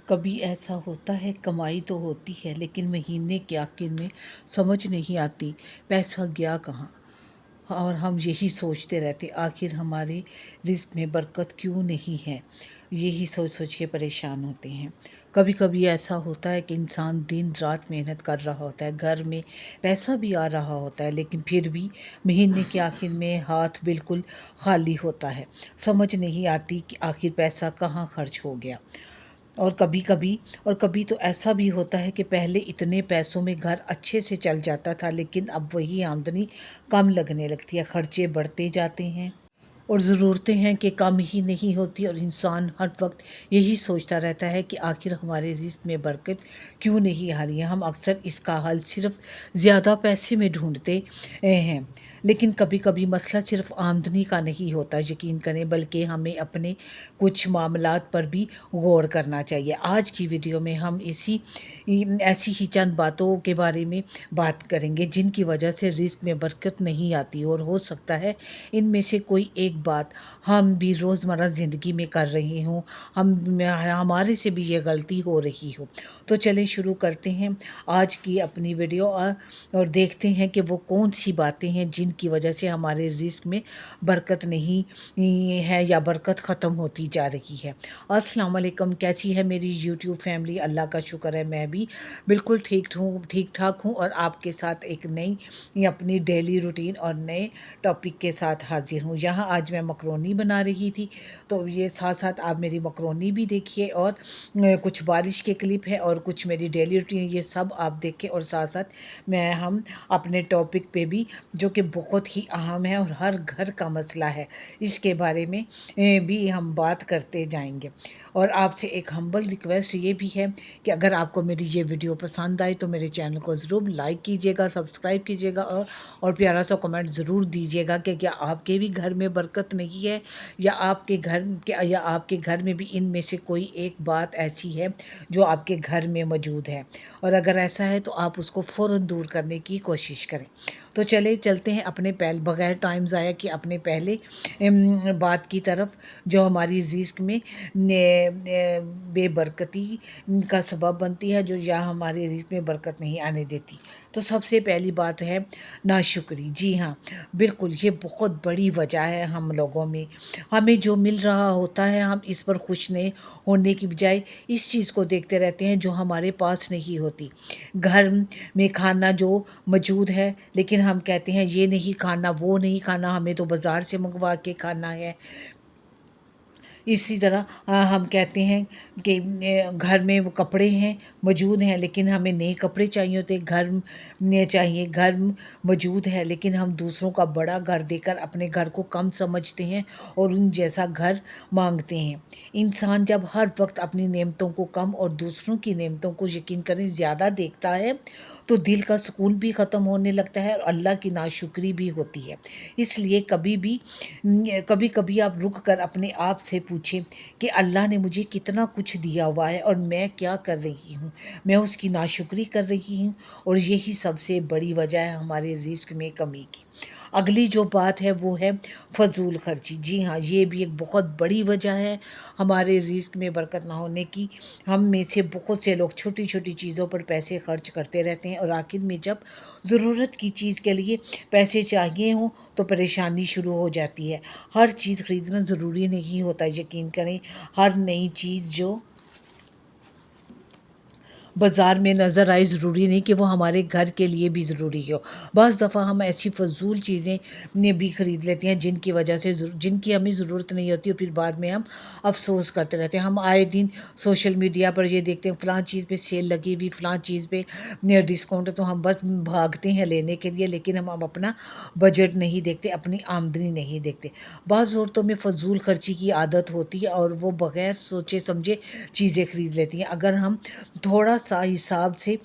کبھی ایسا ہوتا ہے کمائی تو ہوتی ہے لیکن مہینے کے آخر میں سمجھ نہیں آتی پیسہ گیا کہاں، اور ہم یہی سوچتے رہتے آخر ہمارے رزق میں برکت کیوں نہیں ہے۔ یہی سوچ سوچ کے پریشان ہوتے ہیں۔ کبھی کبھی ایسا ہوتا ہے کہ انسان دن رات محنت کر رہا ہوتا ہے، گھر میں پیسہ بھی آ رہا ہوتا ہے، لیکن پھر بھی مہینے کے آخر میں ہاتھ بالکل خالی ہوتا ہے۔ سمجھ نہیں آتی کہ آخر پیسہ کہاں خرچ ہو گیا۔ اور کبھی تو ایسا بھی ہوتا ہے کہ پہلے اتنے پیسوں میں گھر اچھے سے چل جاتا تھا، لیکن اب وہی آمدنی کم لگنے لگتی ہے، خرچے بڑھتے جاتے ہیں اور ضرورتیں ہیں کہ کم ہی نہیں ہوتی، اور انسان ہر وقت یہی سوچتا رہتا ہے کہ آخر ہمارے رزق میں برکت کیوں نہیں آ رہی ہے۔ ہم اکثر اس کا حل صرف زیادہ پیسے میں ڈھونڈتے ہیں، لیکن کبھی کبھی مسئلہ صرف آمدنی کا نہیں ہوتا، یقین کریں، بلکہ ہمیں اپنے کچھ معاملات پر بھی غور کرنا چاہیے۔ آج کی ویڈیو میں ہم ایسی ہی چند باتوں کے بارے میں بات کریں گے جن کی وجہ سے رزق میں برکت نہیں آتی، اور ہو سکتا ہے ان میں سے کوئی ایک بات ہم بھی روزمرہ زندگی میں کر رہے ہوں، ہمارے سے بھی یہ غلطی ہو رہی ہو۔ تو چلیں شروع کرتے ہیں آج کی اپنی ویڈیو، اور دیکھتے ہیں کہ وہ کون سی باتیں ہیں جن کی وجہ سے ہمارے رزق میں برکت نہیں ہے یا برکت ختم ہوتی جا رہی ہے۔ السلام علیکم، کیسی ہے میری یوٹیوب فیملی؟ اللہ کا شکر ہے میں بھی بالکل ٹھیک ٹھاک ہوں، اور آپ کے ساتھ ایک نئی اپنی ڈیلی روٹین اور نئے ٹاپک کے ساتھ حاضر ہوں۔ یہاں آج میں مکرونی بنا رہی تھی، تو یہ ساتھ ساتھ آپ میری مکرونی بھی دیکھیے، اور کچھ بارش کے کلپ ہے اور کچھ میری ڈیلی روٹین، یہ سب آپ دیکھیں، اور ساتھ ساتھ ہم اپنے ٹاپک پہ بھی، جو کہ بہت ہی اہم ہے اور ہر گھر کا مسئلہ ہے، اس کے بارے میں بھی ہم بات کرتے جائیں گے۔ اور آپ سے ایک ہمبل ریکویسٹ یہ بھی ہے کہ اگر آپ کو میری یہ ویڈیو پسند آئے تو میرے چینل کو ضرور لائک کیجیے گا، سبسکرائب کیجیے گا، اور پیارا سا کمنٹ ضرور دیجیے گا کہ کیا آپ کے بھی گھر میں برکت نہیں ہے، یا آپ کے گھر میں بھی ان میں سے کوئی ایک بات ایسی ہے جو آپ کے گھر میں موجود ہے، اور اگر ایسا ہے تو آپ اس کو فوراً دور کرنے کی کوشش کریں۔ تو چلتے ہیں اپنے بغیر ٹائم ضائع کہ اپنے پہلے بات کی طرف، جو ہماری رزق میں بے برکتی کا سبب بنتی ہے، جو یا ہمارے رزق میں برکت نہیں آنے دیتی۔ تو سب سے پہلی بات ہے ناشکری۔ جی ہاں، بالکل، یہ بہت بڑی وجہ ہے ہم لوگوں میں۔ ہمیں جو مل رہا ہوتا ہے، ہم اس پر خوش نہیں ہونے کی بجائے اس چیز کو دیکھتے رہتے ہیں جو ہمارے پاس نہیں ہوتی۔ گھر میں کھانا جو موجود ہے، لیکن ہم کہتے ہیں یہ نہیں کھانا، وہ نہیں کھانا، ہمیں تو بازار سے منگوا کے کھانا ہے۔ اسی طرح ہم کہتے ہیں کہ گھر میں وہ کپڑے ہیں، موجود ہیں، لیکن ہمیں نئے کپڑے چاہیے ہوتے، گھر موجود ہے، لیکن ہم دوسروں کا بڑا گھر دے کر اپنے گھر کو کم سمجھتے ہیں اور ان جیسا گھر مانگتے ہیں۔ انسان جب ہر وقت اپنی نعمتوں کو کم اور دوسروں کی نعمتوں کو یقین کریں زیادہ دیکھتا ہے، تو دل کا سکون بھی ختم ہونے لگتا ہے اور اللہ کی ناشکری بھی ہوتی ہے۔ اس لیے کبھی کبھی آپ رک کر اپنے آپ سے پوچھیں کہ اللہ نے مجھے کتنا کچھ دیا ہوا ہے اور میں کیا کر رہی ہوں، میں اس کی ناشکری کر رہی ہوں، اور یہی سب سے بڑی وجہ ہے ہمارے رزق میں کمی کی۔ اگلی جو بات ہے وہ ہے فضول خرچی۔ جی ہاں، یہ بھی ایک بہت بڑی وجہ ہے ہمارے رزق میں برکت نہ ہونے کی۔ ہم میں سے بہت سے لوگ چھوٹی چھوٹی چیزوں پر پیسے خرچ کرتے رہتے ہیں، اور آخر میں جب ضرورت کی چیز کے لیے پیسے چاہیے ہوں تو پریشانی شروع ہو جاتی ہے۔ ہر چیز خریدنا ضروری نہیں ہوتا، یقین کریں، ہر نئی چیز جو بازار میں نظر آئے ضروری نہیں کہ وہ ہمارے گھر کے لیے بھی ضروری ہو۔ بعض دفعہ ہم ایسی فضول چیزیں بھی خرید لیتے ہیں جن کی ہمیں ضرورت نہیں ہوتی، اور پھر بعد میں ہم افسوس کرتے رہتے ہیں۔ ہم آئے دن سوشل میڈیا پر یہ دیکھتے ہیں فلاں چیز پہ سیل لگی ہوئی، فلاں چیز پہ ڈسکاؤنٹ، تو ہم بس بھاگتے ہیں لینے کے لیے، لیکن ہم اب اپنا بجٹ نہیں دیکھتے، اپنی آمدنی نہیں دیکھتے۔ بعض عورتوں میں فضول خرچی کی عادت ہوتی ہے اور وہ بغیر سوچے سمجھے چیزیں خرید لیتی ہیں۔ اگر ہم تھوڑا سا حساب سے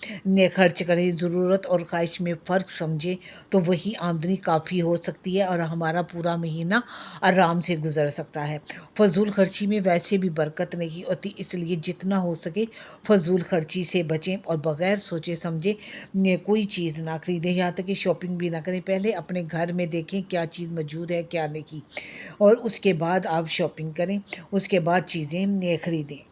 خرچ کریں، ضرورت اور خواہش میں فرق سمجھیں، تو وہی آمدنی کافی ہو سکتی ہے اور ہمارا پورا مہینہ آرام سے گزر سکتا ہے۔ فضول خرچی میں ویسے بھی برکت نہیں ہوتی، اس لیے جتنا ہو سکے فضول خرچی سے بچیں اور بغیر سوچے سمجھے کوئی چیز نہ خریدیں، یہاں تک کہ شاپنگ بھی نہ کریں۔ پہلے اپنے گھر میں دیکھیں کیا چیز موجود ہے کیا نہیں، اور اس کے بعد آپ شاپنگ کریں، اس کے بعد چیزیں خریدیں۔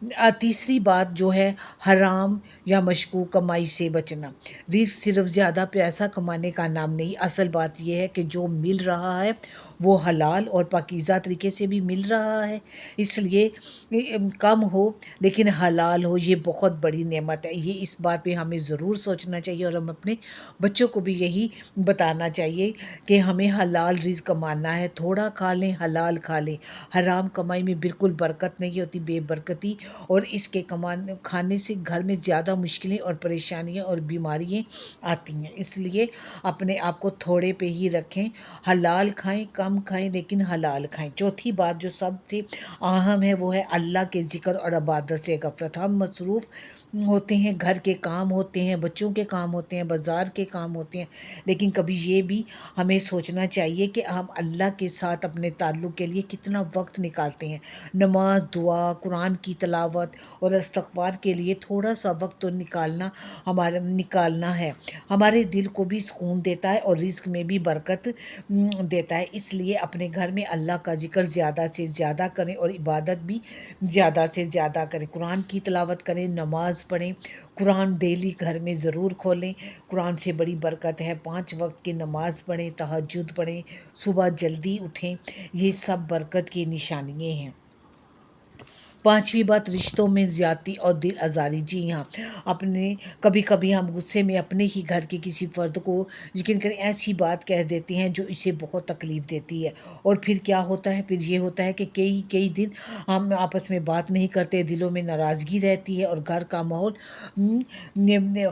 تیسری بات جو ہے حرام یا مشکوک کمائی سے بچنا۔ رزق صرف زیادہ پیسہ کمانے کا نام نہیں، اصل بات یہ ہے کہ جو مل رہا ہے وہ حلال اور پاکیزہ طریقے سے بھی مل رہا ہے۔ اس لیے کم ہو لیکن حلال ہو، یہ بہت بڑی نعمت ہے۔ یہ اس بات پہ ہمیں ضرور سوچنا چاہیے اور ہم اپنے بچوں کو بھی یہی بتانا چاہیے کہ ہمیں حلال رزق کمانا ہے، تھوڑا کھا لیں، حلال کھا لیں۔ حرام کمائی میں بالکل برکت نہیں ہوتی، بے برکتی، اور اس کے کھانے سے گھر میں زیادہ مشکلیں اور پریشانیاں اور بیماریاں آتی ہیں۔ اس لیے اپنے آپ کو تھوڑے پہ ہی رکھیں، حلال کھائیں، کم کھائیں لیکن حلال کھائیں۔ چوتھی بات جو سب سے اہم ہے وہ ہے اللہ کے ذکر اور عبادت سے غفلت۔ ہم مصروف ہوتے ہیں، گھر کے کام ہوتے ہیں، بچوں کے کام ہوتے ہیں، بازار کے کام ہوتے ہیں، لیکن کبھی یہ بھی ہمیں سوچنا چاہیے کہ ہم اللہ کے ساتھ اپنے تعلق کے لیے کتنا وقت نکالتے ہیں۔ نماز، دعا، قرآن کی تلاوت اور استغفار کے لیے تھوڑا سا وقت تو نکالنا ہے، ہمارے دل کو بھی سکون دیتا ہے اور رزق میں بھی برکت دیتا ہے۔ اس لیے اپنے گھر میں اللہ کا ذکر زیادہ سے زیادہ کریں اور عبادت بھی زیادہ سے زیادہ کریں، قرآن کی تلاوت کریں، نماز پڑھیں، قرآن ڈیلی گھر میں ضرور کھولیں۔ قرآن سے بڑی برکت ہے، 5 وقت کی نماز پڑھیں، تہجد پڑھیں، صبح جلدی اٹھیں، یہ سب برکت کی نشانیاں ہیں۔ پانچویں بات رشتوں میں زیادتی اور دل آزاری۔ جی ہاں، کبھی کبھی ہم غصے میں اپنے ہی گھر کے کسی فرد کو یقین کریں ایسی بات کہہ دیتے ہیں جو اسے بہت تکلیف دیتی ہے، اور پھر کیا ہوتا ہے، پھر یہ ہوتا ہے کہ کئی دن ہم آپس میں بات نہیں کرتے، دلوں میں ناراضگی رہتی ہے اور گھر کا ماحول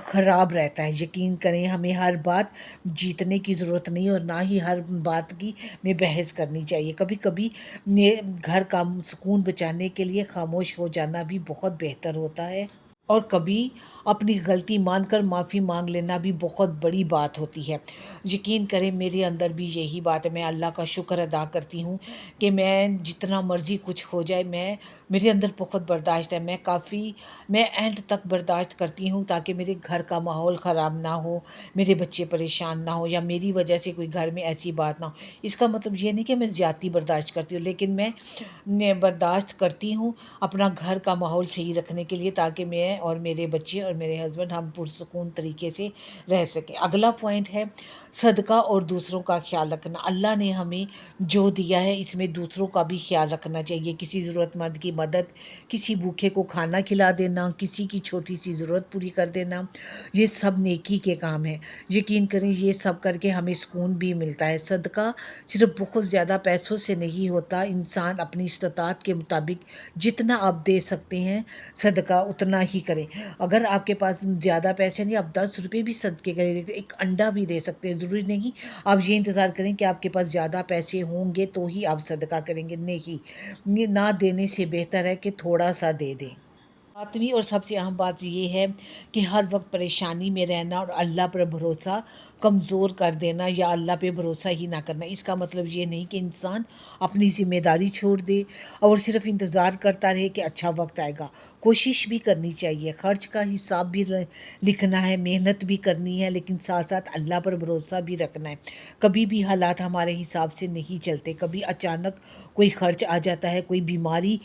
خراب رہتا ہے۔ یقین کریں ہمیں ہر بات جیتنے کی ضرورت نہیں اور نہ ہی ہر بات میں بحث کرنی چاہیے۔ کبھی کبھی گھر کا سکون بچانے کے لیے خاموش ہو جانا بھی بہت بہتر ہوتا ہے، اور کبھی اپنی غلطی مان کر معافی مانگ لینا بھی بہت بڑی بات ہوتی ہے۔ یقین کریں میرے اندر بھی یہی بات ہے، میں اللہ کا شکر ادا کرتی ہوں کہ میں جتنا مرضی کچھ ہو جائے میرے اندر بہت برداشت ہے، میں اینڈ تک برداشت کرتی ہوں تاکہ میرے گھر کا ماحول خراب نہ ہو، میرے بچے پریشان نہ ہو، یا میری وجہ سے کوئی گھر میں ایسی بات نہ ہو۔ اس کا مطلب یہ نہیں کہ میں زیادتی برداشت کرتی ہوں، لیکن میں برداشت کرتی ہوں اپنا گھر کا ماحول صحیح رکھنے کے لیے، تاکہ میں اور میرے بچے اور میرے ہسبینڈ ہم پرسکون طریقے سے رہ سکیں۔ اگلا پوائنٹ ہے صدقہ اور دوسروں کا خیال رکھنا۔ اللہ نے ہمیں جو دیا ہے اس میں دوسروں کا بھی خیال رکھنا چاہیے، کسی ضرورت مند کی مدد، کسی بھوکے کو کھانا کھلا دینا، کسی کی چھوٹی سی ضرورت پوری کر دینا، یہ سب نیکی کے کام ہیں۔ یقین کریں یہ سب کر کے ہمیں سکون بھی ملتا ہے۔ صدقہ صرف بہت زیادہ پیسوں سے نہیں ہوتا، انسان اپنی استطاعت کے مطابق جتنا آپ دے سکتے ہیں صدقہ اتنا ہی کریں۔ اگر آپ کے پاس زیادہ پیسے نہیں، آپ 10 روپے بھی صدقے کریں، ایک انڈا بھی دے سکتے ہیں، ضروری نہیں آپ یہ انتظار کریں کہ آپ کے پاس زیادہ پیسے ہوں گے تو ہی آپ صدقہ کریں گے، نہیں، یہ نہ دینے سے بہتر ہے کہ تھوڑا سا دے دیں۔ ساتویں اور سب سے اہم بات یہ ہے کہ ہر وقت پریشانی میں رہنا اور اللہ پر بھروسہ کمزور کر دینا یا اللہ پہ بھروسہ ہی نہ کرنا، اس کا مطلب یہ نہیں کہ انسان اپنی ذمہ داری چھوڑ دے اور صرف انتظار کرتا رہے کہ اچھا وقت آئے گا۔ کوشش بھی کرنی چاہیے، خرچ کا حساب بھی لکھنا ہے، محنت بھی کرنی ہے، لیکن ساتھ ساتھ اللہ پر بھروسہ بھی رکھنا ہے۔ کبھی بھی حالات ہمارے حساب سے نہیں چلتے، کبھی اچانک کوئی خرچ آ جاتا ہے، کوئی بیماری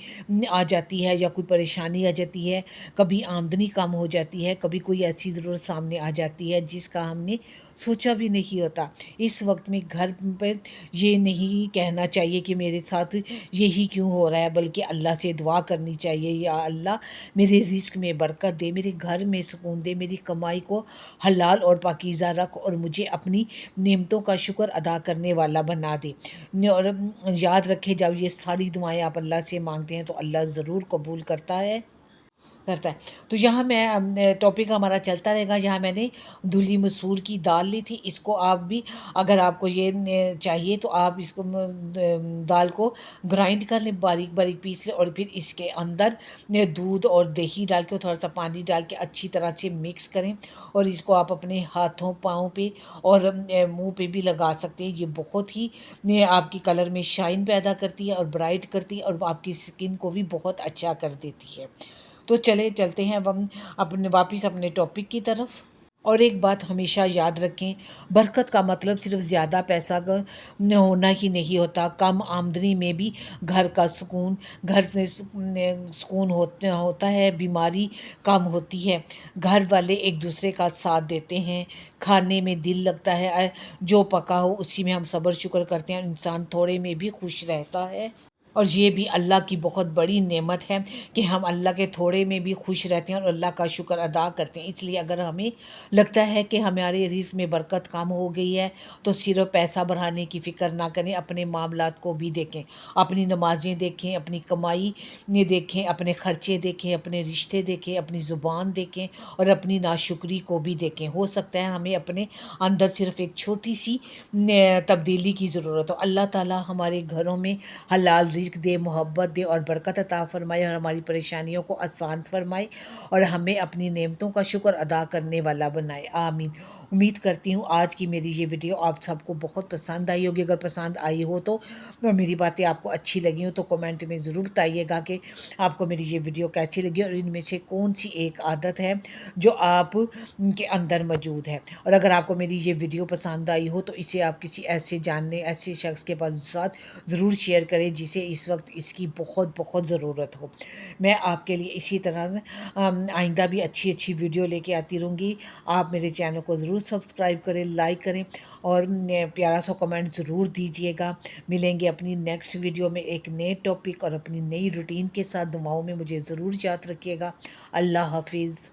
آ جاتی ہے یا کوئی پریشانی آ جاتی ہے، کبھی آمدنی کم ہو جاتی ہے، کبھی کوئی ایسی ضرورت سامنے آ جاتی ہے جس کا ہم نے سوچا بھی نہیں ہوتا۔ اس وقت میں گھر پہ یہ نہیں کہنا چاہیے کہ میرے ساتھ یہی کیوں ہو رہا ہے، بلکہ اللہ سے دعا کرنی چاہیے، یا اللہ میرے رزق میں برکت دے، میرے گھر میں سکون دے، میری کمائی کو حلال اور پاکیزہ رکھ اور مجھے اپنی نعمتوں کا شکر ادا کرنے والا بنا دے۔ اور یاد رکھے جب یہ ساری دعائیں آپ اللہ سے مانگتے ہیں تو اللہ ضرور قبول کرتا ہے۔ تو یہاں میں ٹاپک ہمارا چلتا رہے گا۔ یہاں میں نے دھلی مسور کی دال لی تھی، اس کو آپ بھی اگر آپ کو یہ چاہیے تو آپ اس کو دال کو گرائنڈ کر لیں، باریک باریک پیس لیں، اور پھر اس کے اندر دودھ اور دہی ڈال کے تھوڑا سا پانی ڈال کے اچھی طرح سے مکس کریں، اور اس کو آپ اپنے ہاتھوں پاؤں پہ اور منہ پہ بھی لگا سکتے ہیں۔ یہ بہت ہی آپ کی کلر میں شائن پیدا کرتی ہے اور برائٹ کرتی ہے، اور آپ کی سکن کو بھی بہت اچھا کر دیتی ہے۔ تو چلتے ہیں اب ہم واپس اپنے ٹاپک کی طرف۔ اور ایک بات ہمیشہ یاد رکھیں، برکت کا مطلب صرف زیادہ پیسہ کا ہونا ہی نہیں ہوتا، کم آمدنی میں بھی گھر کا سکون، گھر سے سکون ہوتا ہے، بیماری کم ہوتی ہے، گھر والے ایک دوسرے کا ساتھ دیتے ہیں، کھانے میں دل لگتا ہے، جو پکا ہو اسی میں ہم صبر شکر کرتے ہیں، انسان تھوڑے میں بھی خوش رہتا ہے۔ اور یہ بھی اللہ کی بہت بڑی نعمت ہے کہ ہم اللہ کے تھوڑے میں بھی خوش رہتے ہیں اور اللہ کا شکر ادا کرتے ہیں۔ اس لیے اگر ہمیں لگتا ہے کہ ہمارے رزق میں برکت کم ہو گئی ہے تو صرف پیسہ بڑھانے کی فکر نہ کریں، اپنے معاملات کو بھی دیکھیں، اپنی نمازیں دیکھیں، اپنی کمائی دیکھیں، اپنے خرچے دیکھیں، اپنے رشتے دیکھیں، اپنی زبان دیکھیں اور اپنی ناشکری کو بھی دیکھیں۔ ہو سکتا ہے ہمیں اپنے اندر صرف ایک چھوٹی سی تبدیلی کی ضرورت ہو۔ اللہ تعالیٰ ہمارے گھروں میں حلال رزق دے، محبت دے اور برکت عطا فرمائے اور ہماری پریشانیوں کو آسان فرمائے اور ہمیں اپنی نعمتوں کا شکر ادا کرنے والا بنائے، آمین۔ امید کرتی ہوں آج کی میری یہ ویڈیو آپ سب کو بہت پسند آئی ہوگی۔ اگر پسند آئی ہو تو اور میری باتیں آپ کو اچھی لگی ہوں تو کمنٹ میں ضرور بتائیے گا کہ آپ کو میری یہ ویڈیو کیسی لگی اور ان میں سے کون سی ایک عادت ہے جو آپ کے اندر موجود ہے۔ اور اگر آپ کو میری یہ ویڈیو پسند آئی ہو تو اسے آپ کسی ایسے شخص کے ساتھ ضرور شیئر کریں جسے اس وقت اس کی بہت بہت ضرورت ہو۔ میں آپ کے لیے اسی طرح آئندہ بھی اچھی اچھی ویڈیو لے کے آتی رہوں گی۔ آپ میرے چینل کو ضرور سبسکرائب کریں، لائک کریں اور پیارا سا کمنٹ ضرور دیجیے گا۔ ملیں گے اپنی نیکسٹ ویڈیو میں ایک نئے ٹاپک اور اپنی نئی روٹین کے ساتھ۔ دعاؤں میں مجھے ضرور یاد رکھیے گا۔ اللہ حافظ۔